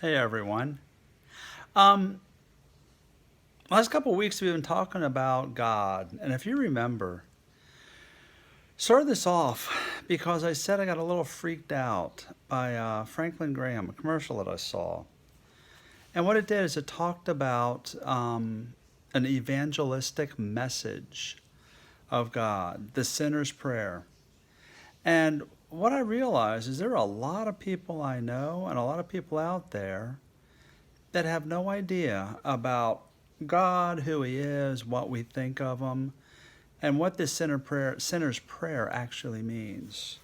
Hey everyone. Um, Last couple of weeks we've been talking about God, and if you remember, started this off because I said I got a little freaked out by Franklin Graham, a commercial that I saw, and what it did is it talked about an evangelistic message of God, the sinner's prayer, and what I realized is there are a lot of people I know and a lot of people out there that have no idea about God, who He is, what we think of Him, and what this sinner's prayer actually means.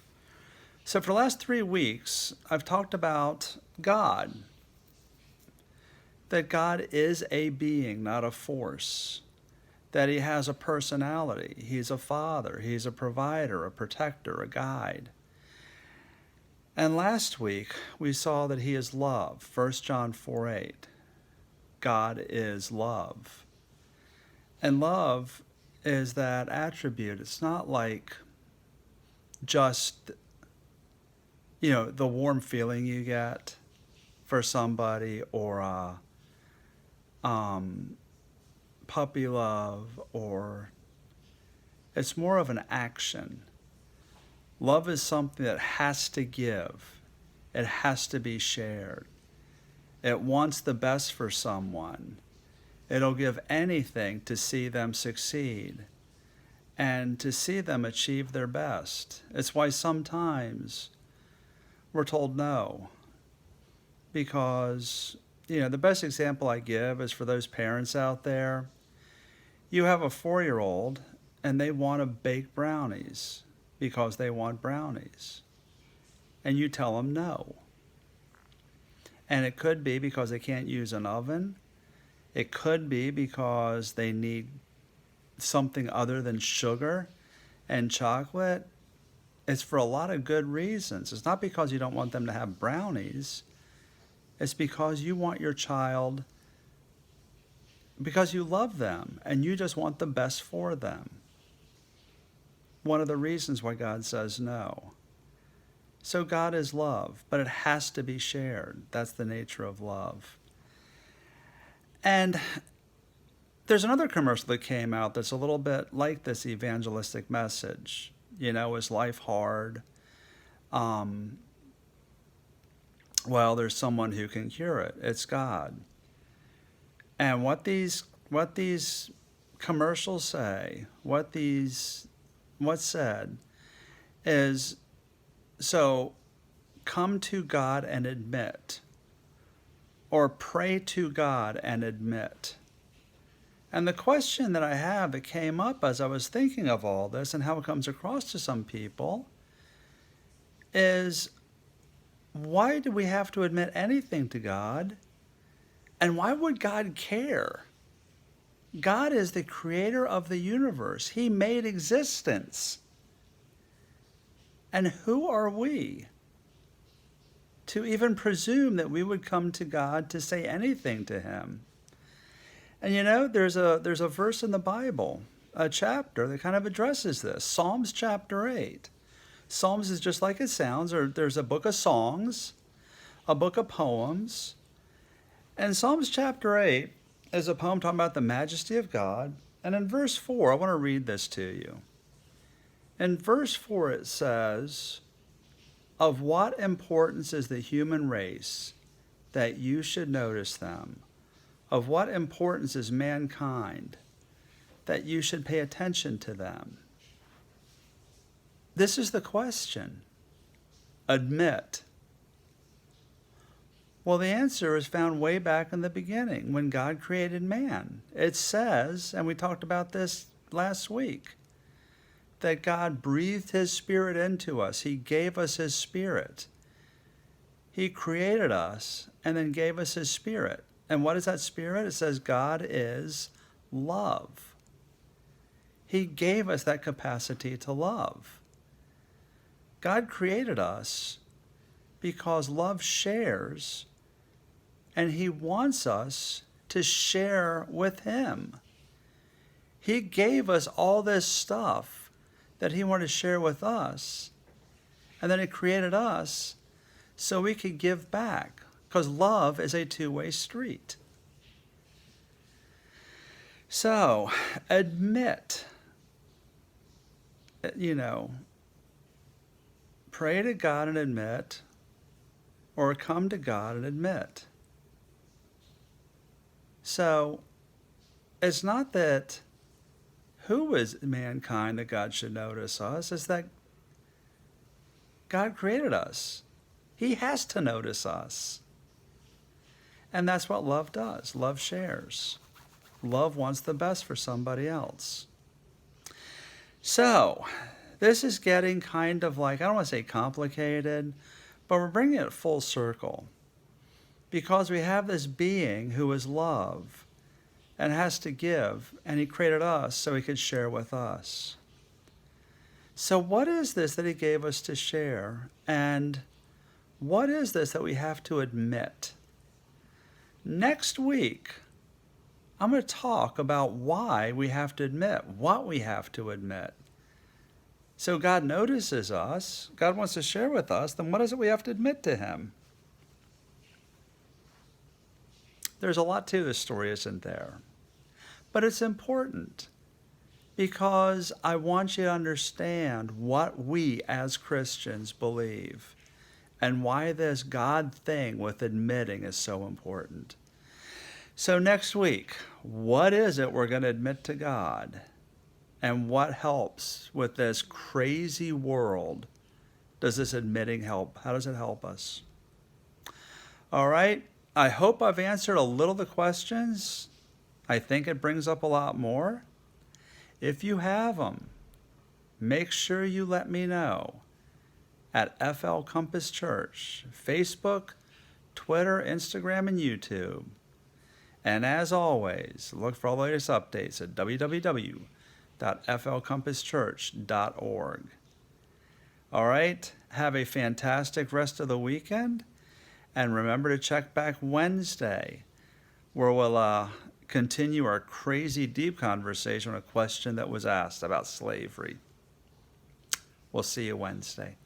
So, for the last 3 weeks, I've talked about God, that God is a being, not a force, that He has a personality, He's a father, He's a provider, a protector, a guide. And last week, we saw that He is love, 1 John 4:8. God is love. And love is that attribute. It's not like just, the warm feeling you get for somebody or um, puppy love, or it's more of an action. Love is something that has to give, it has to be shared. It wants the best for someone. It'll give anything to see them succeed and to see them achieve their best. It's why sometimes we're told no, because, the best example I give is for those parents out there. You have a 4 year old and they want to bake brownies because they want brownies, and you tell them no. And it could be because they can't use an oven. It could be because they need something other than sugar and chocolate. It's for a lot of good reasons. It's not because you don't want them to have brownies. It's because you want your child, because you love them and you just want the best for them. One of the reasons why God says no. So God is love, but it has to be shared. That's the nature of love. And there's another commercial that came out that's a little bit like this evangelistic message. Is life hard? Um, well, there's someone who can cure it. It's God. And what these commercials say, what's said is, so come to God and admit, or pray to God and admit. And the question that I have that came up as I was thinking of all this and how it comes across to some people is, why do we have to admit anything to God? And why would God care? God is the creator of the universe. He made existence. And who are we to even presume that we would come to God to say anything to Him? And there's a verse in the Bible, a chapter that kind of addresses this. Psalms chapter 8. Psalms is just like it sounds, or there's a book of songs, a book of poems. And Psalms chapter 8 is a poem talking about the majesty of God. And in verse 4, I want to read this to you. In verse 4 it says, "Of what importance is the human race that you should notice them? Of what importance is mankind that you should pay attention to them?" This is the question. Admit. Well, the answer is found way back in the beginning when God created man. It says, and we talked about this last week, that God breathed His Spirit into us. He gave us His Spirit. He created us and then gave us His Spirit. And what is that Spirit? It says God is love. He gave us that capacity to love. God created us because love shares, and He wants us to share with Him. He gave us all this stuff that He wanted to share with us, and then He created us so we could give back. because love is a two-way street. So, admit, pray to God and admit, or come to God and admit. So, it's not that who is mankind that God should notice us, it's that God created us. He has to notice us. And that's what love does. Love shares. Love wants the best for somebody else. So, this is getting kind of like, I don't want to say complicated, but we're bringing it full circle. Because we have this being who is love and has to give, and he created us so he could share with us. So what is this that he gave us to share? And what is this that we have to admit? Next week, I'm going to talk about why we have to admit, what we have to admit. So God notices us, God wants to share with us, then what is it we have to admit to him? There's a lot to this story, isn't there? But it's important because I want you to understand what we as Christians believe and why this God thing with admitting is so important. So next week, what is it we're going to admit to God? And what helps with this crazy world? Does this admitting help? How does it help us? All right. I hope I've answered a little of the questions. I think it brings up a lot more. If you have them, make sure you let me know at FL Compass Church, Facebook, Twitter, Instagram, and YouTube. And as always, look for all the latest updates at www.flcompasschurch.org. All right, have a fantastic rest of the weekend. And remember to check back Wednesday, where we'll continue our crazy deep conversation on a question that was asked about slavery. We'll see you Wednesday.